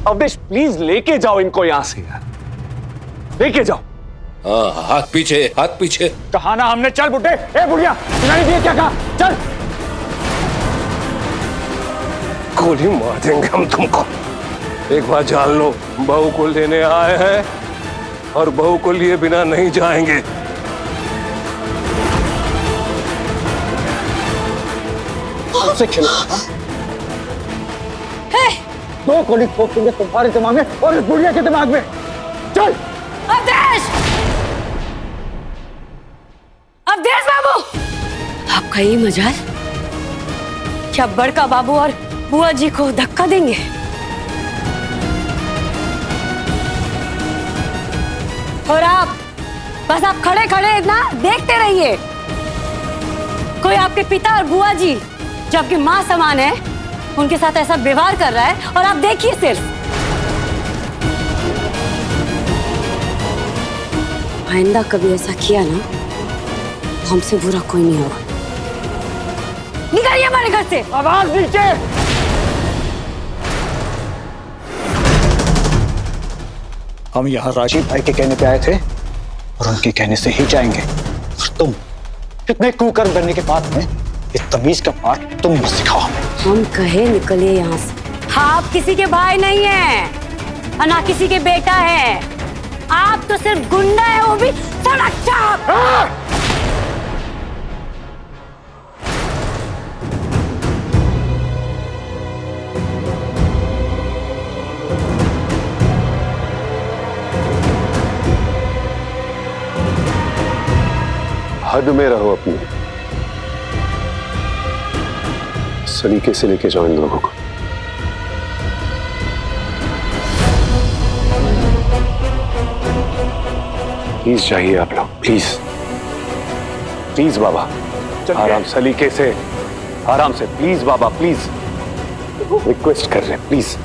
Awadhesh please लेके जाओ इनको यहां से यार, लेके जाओ। हाँ, हाथ पीछे, हाथ पीछे। कहा ना हमने, चल बुड्ढे। ए बुढ़िया, सुनाई दिया क्या कहा? चल। गोली मार देंगे हम तुमको। एक बार जान लो, बहू को लेने आए हैं और बहू को लिए बिना नहीं जाएंगे। हमसे खेलो। दो गोली ठोक देंगे तुम्हारे दिमाग में और इस बुढ़िया के दिमाग में। चल। अवधेश! अवधेश बाबू! आपका ये मजाल क्या बड़का बाबू और बुआ जी को धक्का देंगे? और आप बस आप खड़े खड़े ना देखते रहिए। कोई आपके पिता और बुआ जी जो आपकी मां समान है उनके साथ ऐसा व्यवहार कर रहा है और आप देखिए सिर्फ। आइंदा कभी ऐसा किया ना तो हमसे बुरा कोई नहीं होगा। निकलिए हमारे घर से। आवाज नीचे। हम यहाँ राजीव भाई के कहने पे आए थे और उनके कहने से ही जाएंगे। और तुम कितने कुकर्म करने के बाद में ये तमीज का पाठ तुम मत सिखाओ हमें। हम कहे निकलिए यहाँ से। आप किसी के भाई नहीं हैं और ना किसी के बेटा है। आप तो सिर्फ गुंडा है, वो भी सड़क चाप। हद में रहो अपनी। सलीके से लेके जाओ इन लोगों को। प्लीज जाइए आप लोग, प्लीज प्लीज बाबा, आराम, सलीके से, आराम से, प्लीज बाबा, प्लीज रिक्वेस्ट कर रहे हैं, प्लीज।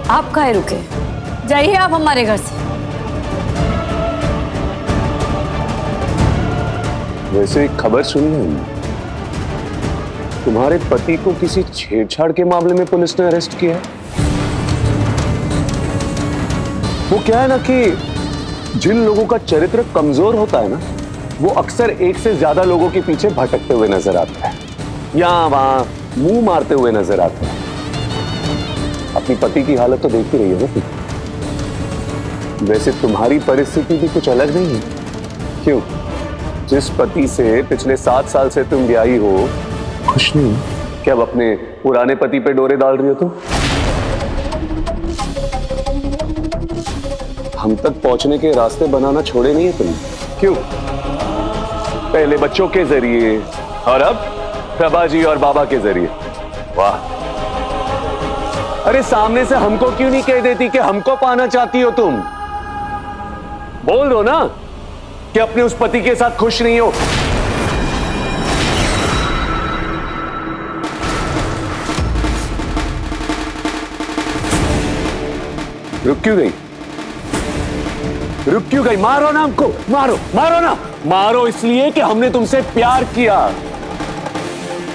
आप काहे रुके? जाइए आप हमारे घर से। वैसे एक खबर सुनी है हमने, तुम्हारे पति को किसी छेड़छाड़ के मामले में पुलिस ने अरेस्ट किया है। वो क्या है ना कि जिन लोगों का चरित्र कमजोर होता है ना, वो अक्सर एक से ज्यादा लोगों के पीछे भटकते हुए नजर आता है, यहां वहां मुंह मारते हुए नजर आता है। अपनी पति की हालत तो देख ही रही है ना। वैसे तुम्हारी परिस्थिति भी कुछ अलग नहीं है। क्यों? जिस पति से पिछले 7 साल से तुम ब्याही हो, खुश नहीं? क्या अब अपने पुराने पति पे डोरे डाल रही हो तुम? हम तक पहुंचने के रास्ते बनाना छोड़े नहीं है तुम? क्यों? पहले बच्चों के जरिए और अब प्रभा जी और बाबा के जरिए। वाह! अरे सामने से हमको क्यों नहीं कह देती कि हमको पाना चाहती हो तुम? बोल दो ना कि अपने उस पति के साथ खुश नहीं हो। रुक क्यों गई? रुक क्यों गई? मारो ना हमको, मारो, मारो ना, मारो इसलिए कि हमने तुमसे प्यार किया।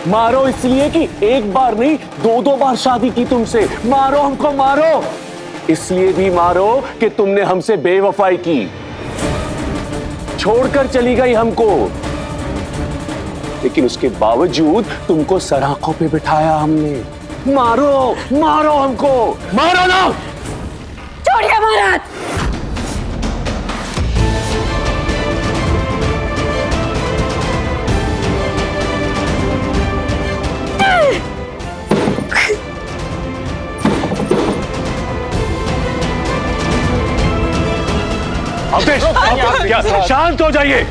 मारो इसलिए कि एक बार नहीं 2-2 बार शादी की तुमसे। मारो हमको, मारो इसलिए भी मारो कि तुमने हमसे बेवफाई की, छोड़कर चली गई हमको, लेकिन उसके बावजूद तुमको सराखों पे बिठाया हमने। मारो, मारो हमको, मारो ना। छोड़िए हमारा हाथ। अवधेश, शांत हो जाइए।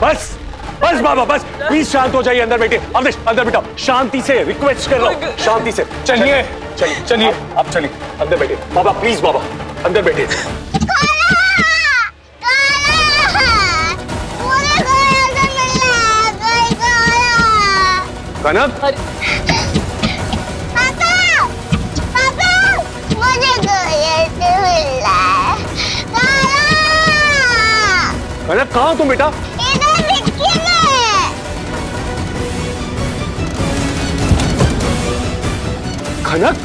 बस बस बाबा, बस प्लीज शांत हो जाइए। अंदर बैठिए। अवधेश अंदर बैठो, शांति से रिक्वेस्ट कर लो, शांति से। चलिए चलिए चलिए, आप चलिए, अंदर बैठिए। बाबा प्लीज, बाबा अंदर बैठिए। कनक, कनक कहाँ हो तुम बेटा? कनक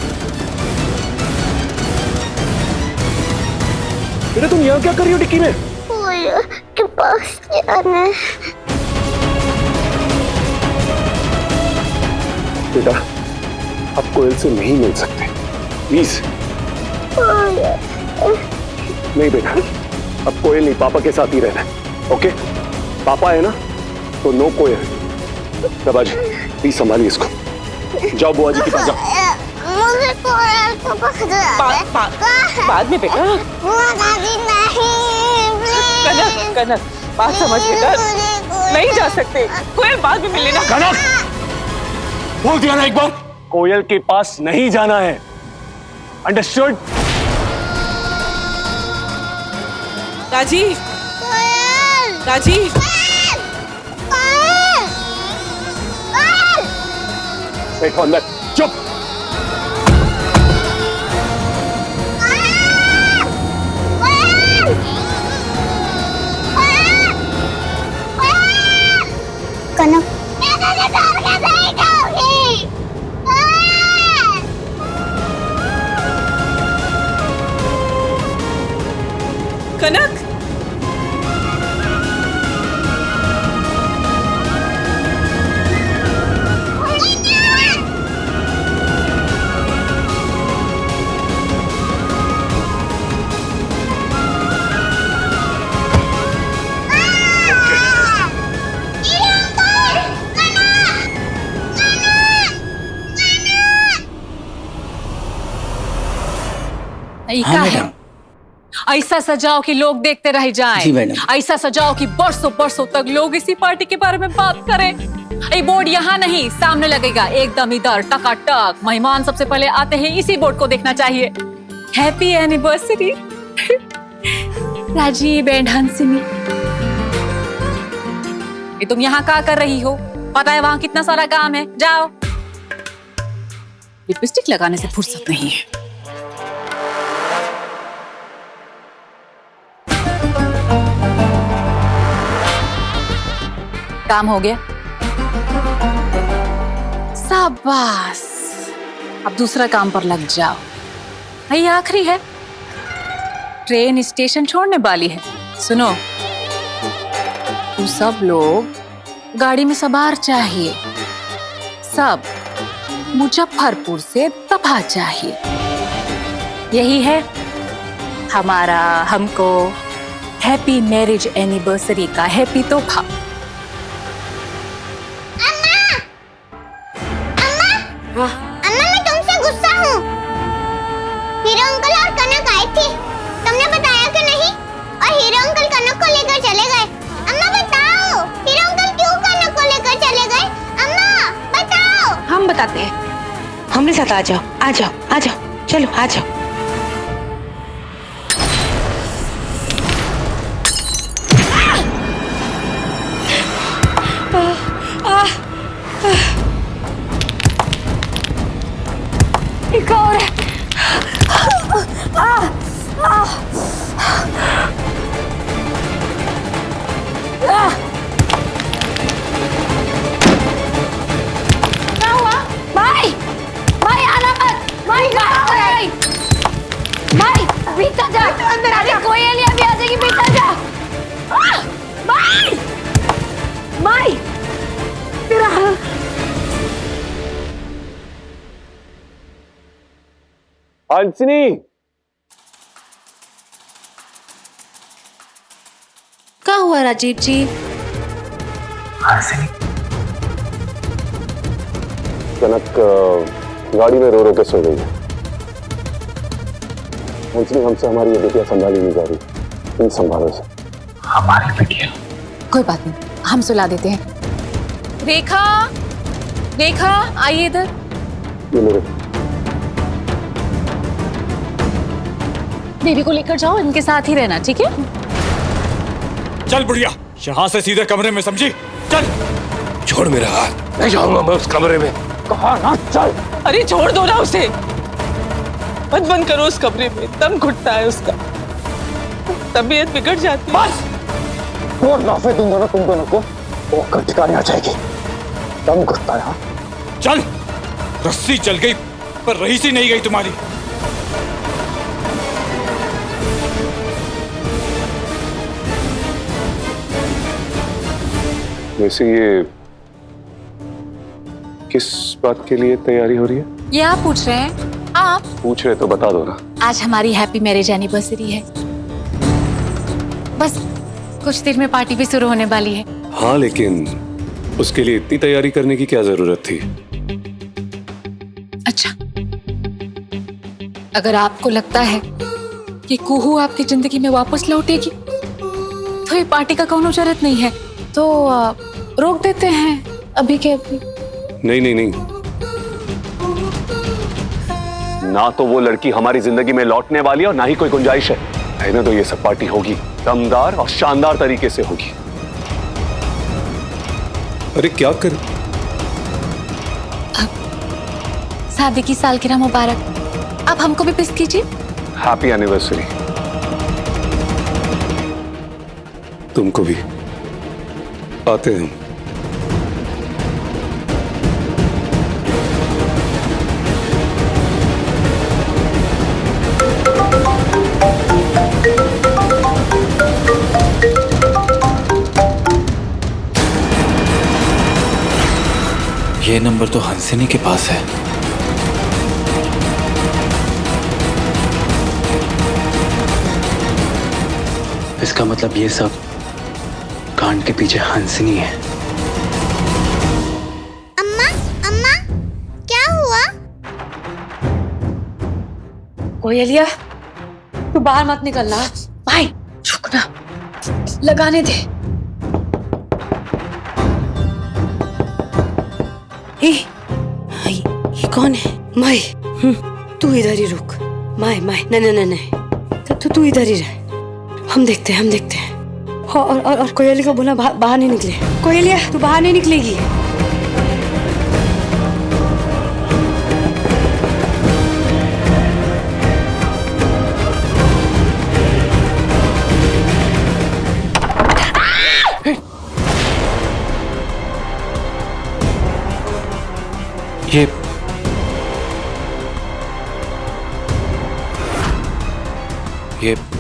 बेटा तुम यहाँ क्या कर रही हो डिक्की में? के पास जाना है। बेटा आप कोयल से नहीं मिल सकते, प्लीज। नहीं बेटा, अब कोयल नहीं, पापा के साथ ही रहना है, ओके? पापा है ना तो नो कोयल। रबाजी प्लीज संभालिए इसको। जाओ बुआ जी के पास जाओ। मुझे कोयल के पास जाना है। बाद में बेटा। बुआ दादी नहीं, कनक कनक बात समझ बेटा, नहीं जा सकते, कोयल बाद में मिल लेना। कनक बोल दिया ना एक बार, कोयल के पास नहीं जाना है, अंडरस्टूड? राजीव कोयल, राजीव कोयल, कोयल। बैठो अंदर, चुप। कनक मैं तुझे छोड़ के नहीं जाऊंगी। कनक क्या है? ऐसा सजाओ कि लोग देखते रह जाएं। जी मैडम। ऐसा सजाओ कि बरसों बरसों तक लोग इसी पार्टी के बारे में बात करें। ये बोर्ड यहाँ नहीं, सामने लगेगा, एकदम इधर टकाटक। मेहमान सबसे पहले आते हैं, इसी बोर्ड को देखना चाहिए। Happy anniversary Rajiv and Hansini. ये तुम यहाँ क्या कर रही हो? पता है वहाँ कितना सारा काम है, जाओ। लिपस्टिक लगाने से फुर्सत नहीं है। काम हो गया, शाबाश। अब दूसरा काम पर लग जाओ। ये आखिरी है, ट्रेन स्टेशन छोड़ने वाली है। सुनो, तुम सब लोग गाड़ी में सवार चाहिए, सब मुजफ्फरपुर से तबाह चाहिए। यही है हमारा हमको हैप्पी मैरिज एनिवर्सरी का हैप्पी तोहफा। अम्मा मैं तुमसे गुस्सा हूँ। हीरो अंकल और कनक आई थी, तुमने बताया कि नहीं? और हीरो अंकल कनक को लेकर चले गए। अम्मा बताओ, हीरो अंकल क्यों कनक को लेकर चले गए? अम्मा बताओ। हम बताते हैं, हमारे साथ आ जाओ, आ जाओ, आ जाओ, चलो आ जाओ। एक और है। क्या हुआ? भाई, भाई आना मत। भाई कहाँ हो भाई? भाई भीतर जा, अंदर आ जा। कोई एलिया भी आ जाएगी, भीतर जा। भाई, भाई तेरा हंसिनी, क्या हुआ राजीव जी? कनक गाड़ी में रो रो के सो गई है। हंसिनी, हमसे हमारी ये बेटियां संभाली नहीं जा रही, तुम संभालो इसे। हमारी बेटियां? कोई बात नहीं, हम सुला देते हैं। रेखा, रेखा आइए इधर। ये मेरे बेबी को लेकर जाओ, इनके साथ ही रहना, ठीक है? चल बुढ़िया, यहाँ से सीधे कमरे में, समझी? चल। छोड़ मेरा हाथ, नहीं जाऊंगा मैं उस कमरे में। कहा ना चल। अरे छोड़ दो ना उसे, मत बंद करो उस कमरे में, दम घुटता है उसका, तबीयत बिगड़ जाती है। बस एक और लाफे दूंगा ना तुम दोनों को, वो कर ठिकाने आ जाएगी। दम घुटता है। चल, रस्सी चल गई पर रही सी नहीं गई तुम्हारी। वैसे ये किस बात के लिए तैयारी हो रही है? ये आप पूछ रहे हैं? आप पूछ रहे तो बता दो ना। आज हमारी हैप्पी मैरिज एनिवर्सरी है। बस कुछ देर में पार्टी भी शुरू होने वाली है। हाँ, लेकिन उसके लिए इतनी तैयारी करने की क्या जरूरत थी? अच्छा, अगर आपको लगता है कि कुहू आपकी जिंदगी में वापस लौटेगी तो ये पार्टी का कोनो जरूरत नहीं है, तो रोक देते हैं अभी के अभी। नहीं नहीं नहीं, ना तो वो लड़की हमारी जिंदगी में लौटने वाली है और ना ही कोई गुंजाइश है। रहने दो, ये सब पार्टी होगी, दमदार और शानदार तरीके से होगी। अरे क्या कर, शादी की सालगिरह मुबारक। अब हमको भी विश कीजिए। Happy anniversary. तुमको भी। आते हैं। ये नंबर तो हंसिनी के पास है। इसका मतलब ये सब कांड के पीछे हंसिनी है। अम्मा, अम्मा, क्या हुआ? कोयलिया, तू बाहर मत निकलना। भाई रुकना, लगाने दे। ये कौन है? माई, तू इधर ही रुक। माई माई, नहीं नहीं नहीं, तू इधर ही रह। हम देखते हैं। और कोयलिया को बोला बाहर नहीं निकले। कोयलिया, तू बाहर नहीं निकलेगी।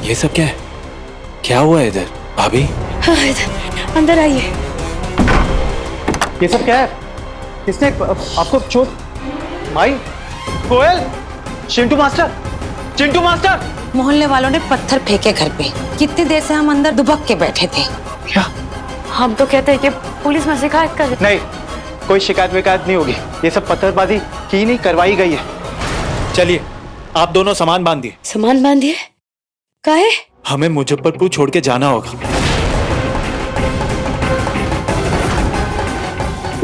ये सब क्या है? क्या हुआ है इधर? भाभी, हाँ, इधर अंदर आइए। ये सब क्या है? किसने आपको चोट? माई, कोयल, चिंटू मास्टर। मोहल्ले वालों ने पत्थर फेंके घर पे। कितनी देर से हम अंदर दुबक के बैठे थे। क्या? हम तो कहते हैं कि पुलिस में शिकायत कर। नहीं, कोई शिकायत विकायत नहीं होगी। ये सब पत्थरबाजी की नहीं, करवाई गई है। चलिए, आप दोनों सामान बांध दिए। सामान बांधिए? काहे? हमें मुजफ्फरपुर छोड़ के जाना होगा।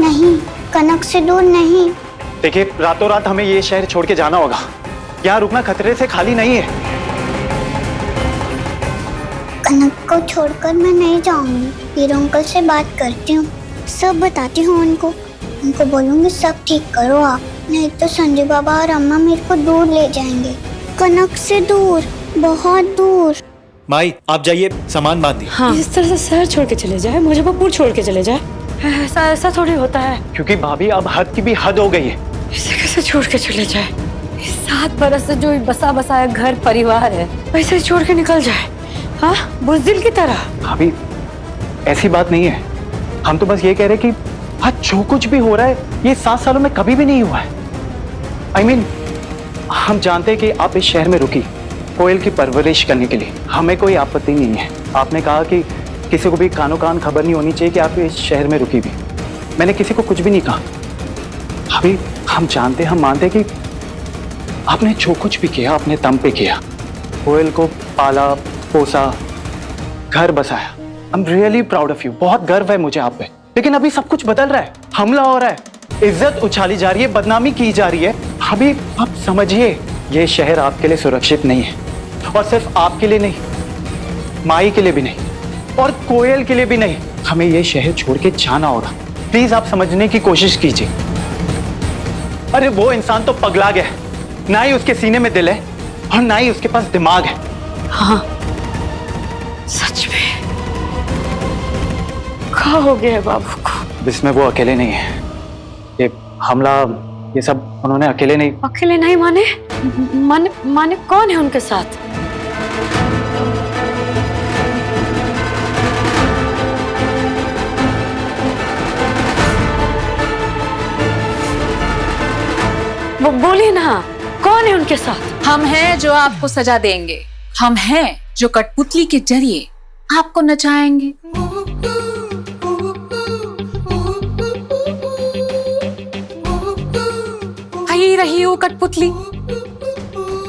नहीं, कनक से दूर नहीं। देखिए, रातों रात हमें ये शहर छोड़ के जाना होगा। यहाँ रुकना खतरे से खाली नहीं है। कनक को छोड़कर मैं नहीं जाऊंगी। हीरो अंकल से बात करती हूँ, सब बताती हूँ उनको बोलूंगी सब ठीक करो आप, नहीं तो संजय बाबा और अम्मा मेरे को दूर ले जाएंगे। कनक से दूर, बहुत दूर। माई, आप जाइए, सामान बांधिए। हाँ, इस तरह से शहर छोड़ के चले जाए, मुजफ्फरपुर छोड़ के चले जाए, ऐसा थोड़ी होता है। क्योंकि भाभी, अब हद की भी हद हो गई है। इसे कैसे छोड़ के चले जाए? इस 7 बरस से जो बसा बसाया घर परिवार है, वैसे ही छोड़ के निकल जाए? हाँ, बुज़दिल की तरह। भाभी, ऐसी बात नहीं है। हम तो बस ये कह रहे कि आज जो कुछ भी हो रहा है, ये 7 सालों में कभी भी नहीं हुआ है। I mean, हम जानते हैं कि आप इस शहर में रुकी कोयल की परवरिश करने के लिए। हमें कोई आपत्ति नहीं है। आपने कहा कि किसी को भी कानो कान खबर नहीं होनी चाहिए कि आप इस शहर में रुकी भी। मैंने किसी को कुछ भी नहीं कहा। अभी हम जानते, हम मानते कि आपने जो कुछ भी किया अपने दम पे किया। कोयल को पाला पोसा, घर बसाया। I am really proud of you. बहुत गर्व है मुझे आप पे। लेकिन अभी सब कुछ बदल रहा है, हमला हो रहा है, इज्जत उछाली जा रही है, बदनामी की जा रही है। अभी आप समझिए, ये शहर आपके लिए सुरक्षित नहीं है। और सिर्फ आपके लिए नहीं, माई के लिए भी नहीं, और कोयल के लिए भी नहीं। हमें ये शहर छोड़ के जाना होगा। प्लीज आप समझने की कोशिश कीजिए। अरे वो इंसान तो पगला गया है, ना ही उसके सीने में दिल है और ना ही उसके पास दिमाग है। हाँ, सच में क्या हो गया है बाबू को? इसमें वो अकेले नहीं है। ये हमला, ये सब उन्होंने अकेले नहीं। अकेले नहीं माने? माने कौन है उनके साथ? वो बोलिए ना, कौन है उनके साथ? हम हैं जो आपको सजा देंगे, हम हैं जो कठपुतली के जरिए आपको नचाएंगे। आई रही वो कठपुतली,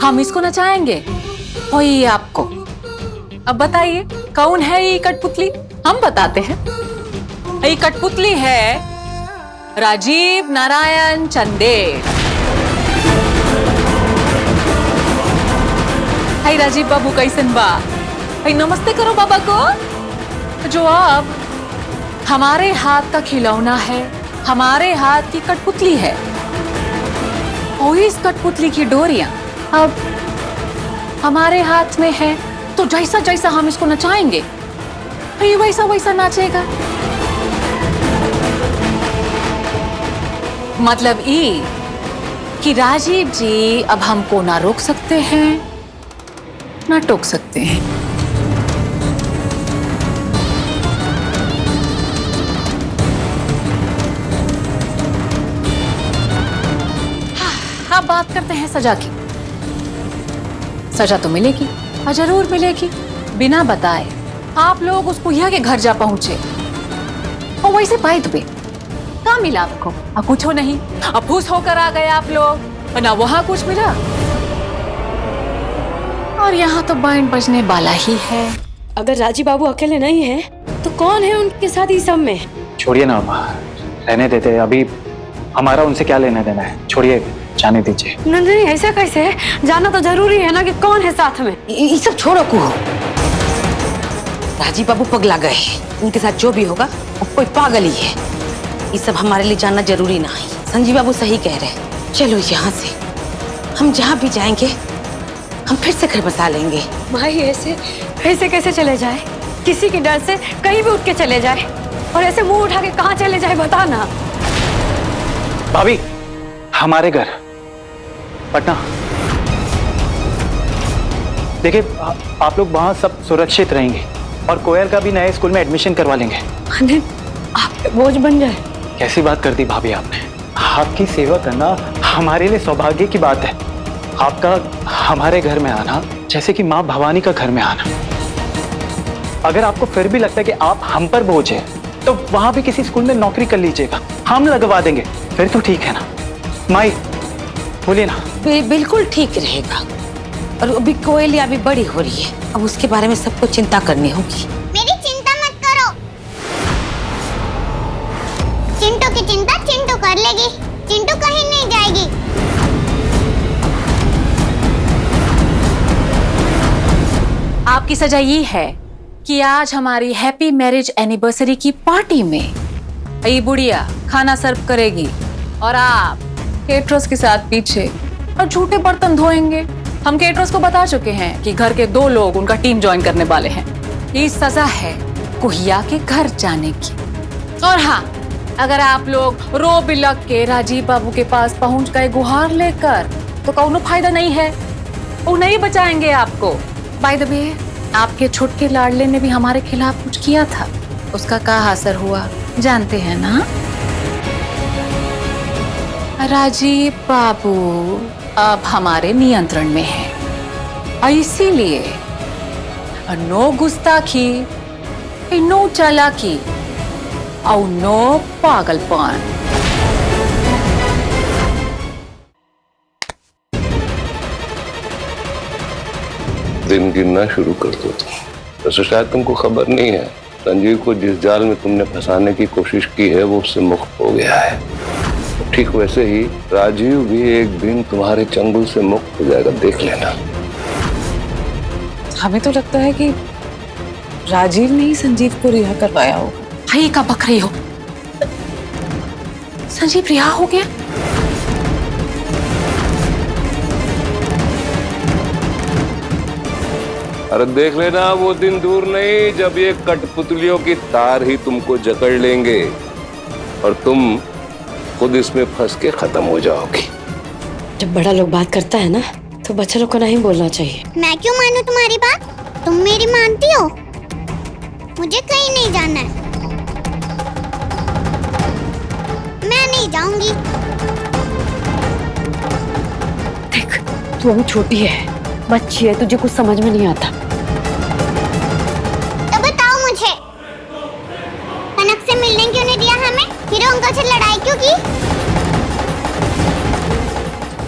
हम इसको नचाएंगे वही आपको। अब बताइए कौन है ये कठपुतली? हम बताते हैं। ये कठपुतली है राजीव नारायण चंदेल। हाय राजीव बाबू, कैसन बा? हाय नमस्ते करो बाबा को। जो अब हमारे हाथ का खिलौना है, हमारे हाथ की कठपुतली है, और इस कठपुतली की डोरियां अब हमारे हाथ में है, तो जैसा जैसा हम इसको नचाएंगे वैसा वैसा नाचेगा। मतलब ये कि राजीव जी अब हमको ना रोक सकते हैं ना टोक सकते हैं। अब बात करते हैं सजा की। सजा तो मिलेगी और जरूर मिलेगी। बिना बताए आप लोग उस पुहिया के घर जा पहुंचे, और वैसे बाइट पे क्या मिला आपको? कुछ हो नहीं, अफूस होकर आ गए आप लोग, ना वहां कुछ मिला, और यहाँ तो बैंड बजने वाला ही है। अगर राजीव बाबू अकेले नहीं है तो कौन है उनके साथ इस सब में? छोड़िए ना, रहने देते। अभी हमारा उनसे क्या लेना देना है, छोड़िए, जाने दीजिए। नहीं, ऐसा कैसे? जाना तो जरूरी है ना कि कौन है साथ में। ये सब छोड़ो कुहू। राजीव बाबू पगला गए, उनके साथ जो भी होगा वो कोई पागल ही है। ये सब हमारे लिए जानना जरूरी ना है। संजीव बाबू सही कह रहे हैं। चलो यहाँ से हम जहाँ भी जाएंगे हम फिर से घर बसा लेंगे। भाई ऐसे कैसे चले जाए? किसी के डर से कहीं भी उठ के चले जाए, और ऐसे मुंह उठा के कहाँ चले जाए बता ना। भाभी, हमारे घर पटना। देखिए, आप लोग वहां सब सुरक्षित रहेंगे, और कोयल का भी नए स्कूल में एडमिशन करवा लेंगे। आप पे बोझ बन जाए? कैसी बात कर दी भाभी आपने। आपकी सेवा करना हमारे लिए सौभाग्य की बात है। आपका हमारे घर में आना जैसे कि माँ भवानी का घर में आना। अगर आपको फिर भी लगता है कि आप हम पर बोझ है, तो वहां भी किसी स्कूल में नौकरी कर लीजिएगा, हम लगवा देंगे, फिर तो ठीक है ना। माई बोलिए ना। बिल्कुल ठीक रहेगा। और अभी कोयलिया भी बड़ी हो रही है, अब उसके बारे में सबको चिंता करनी होगी। मेरी चिंता मत करो, चिंटू की चिंता चिंटू कर लेगी। चिंटू कहीं नहीं जाएगी। आपकी सजा ये है कि आज हमारी हैप्पी मैरिज एनिवर्सरी की पार्टी में ये बुढ़िया खाना सर्व करेगी, और आप केटरर्स के साथ पीछे और झूठे बर्तन धोएंगे। हम केटरर्स को बता चुके हैं कि घर के 2 लोग उनका टीम ज्वाइन करने वाले हैं। ये सजा है कुहिया के घर जाने की। और हाँ, अगर आप लोग रो बिलक के राजीव बाबू के पास पहुंच गए गुहार लेकर, तो कौनो फायदा नहीं है, वो नहीं बचाएंगे आपको। बाय द वे, आपके छुटके लाडले ने भी हमारे खिलाफ कुछ किया था, उसका क्या असर हुआ जानते हैं ना? राजीव बाबू अब हमारे नियंत्रण में है, इसीलिए नो गुस्ताखी, नो चालाकी और नो पागलपन। दिन गिनना शुरू कर दो। वैसे शायद तुमको खबर नहीं है, संजीव को जिस जाल में तुमने फंसाने की कोशिश की है वो उससे मुक्त हो गया है। ठीक वैसे ही राजीव भी एक दिन तुम्हारे चंगुल से मुक्त हो जाएगा, देख लेना। हमें तो लगता है कि राजीव ने ही संजीव को रिहा करवाया होगा। भाई का बक रही हो, संजीव रिहा हो गया? अरे देख लेना, वो दिन दूर नहीं जब ये कठपुतलियों की तार ही तुमको जकड़ लेंगे और तुम खुद इसमें फंस के खत्म हो जाओगी। जब बड़ा लोग बात करता है ना तो बच्चा लोग को नहीं बोलना चाहिए। मैं क्यों मानूं तुम्हारी बात? तुम मेरी मानती हो? मुझे कहीं नहीं जाना है, मैं नहीं जाऊंगी। देख, तू अभी छोटी है, बच्ची है, तुझे कुछ समझ में नहीं आता। तो बताओ मुझे, कनक से मिलने क्यों नहीं दिया हमें? हीरो अंकल से लड़ाई क्यों की?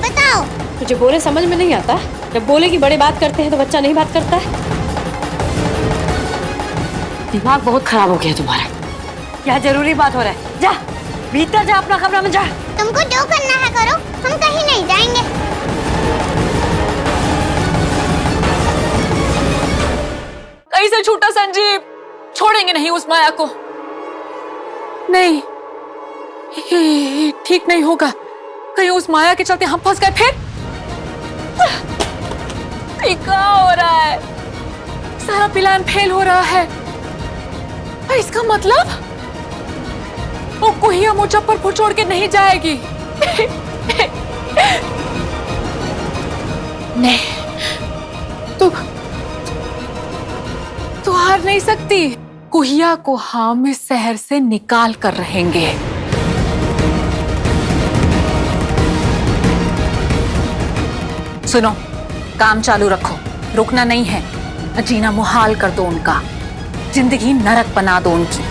बताओ। तुझे बोले समझ में नहीं आता? जब बोले कि बड़े बात करते हैं तो बच्चा नहीं बात करता है। दिमाग बहुत खराब हो गया तुम्हारा। क्या जरूरी बात हो रहा है? जा भीतर जा, अपना कमरा में जा। तुमको जो करना है करो, हम कहीं नहीं जाएंगे। कहीं से छूटा संजीव, छोड़ेंगे नहीं उस माया को। नहीं, ये ठीक नहीं होगा। कहीं उस माया के चलते हम फंस गए फिर? क्या हो रहा है? सारा प्लान फेल हो रहा है। इसका मतलब वो कुहिया मुजफ्फरपुर छोड़ के नहीं जाएगी। नहीं, तो हार नहीं सकती। कुहिया को हम इस शहर से निकाल कर रहेंगे। सुनो, काम चालू रखो, रुकना नहीं है। जीना मुहाल कर दो उनका, जिंदगी नरक बना दो उनकी।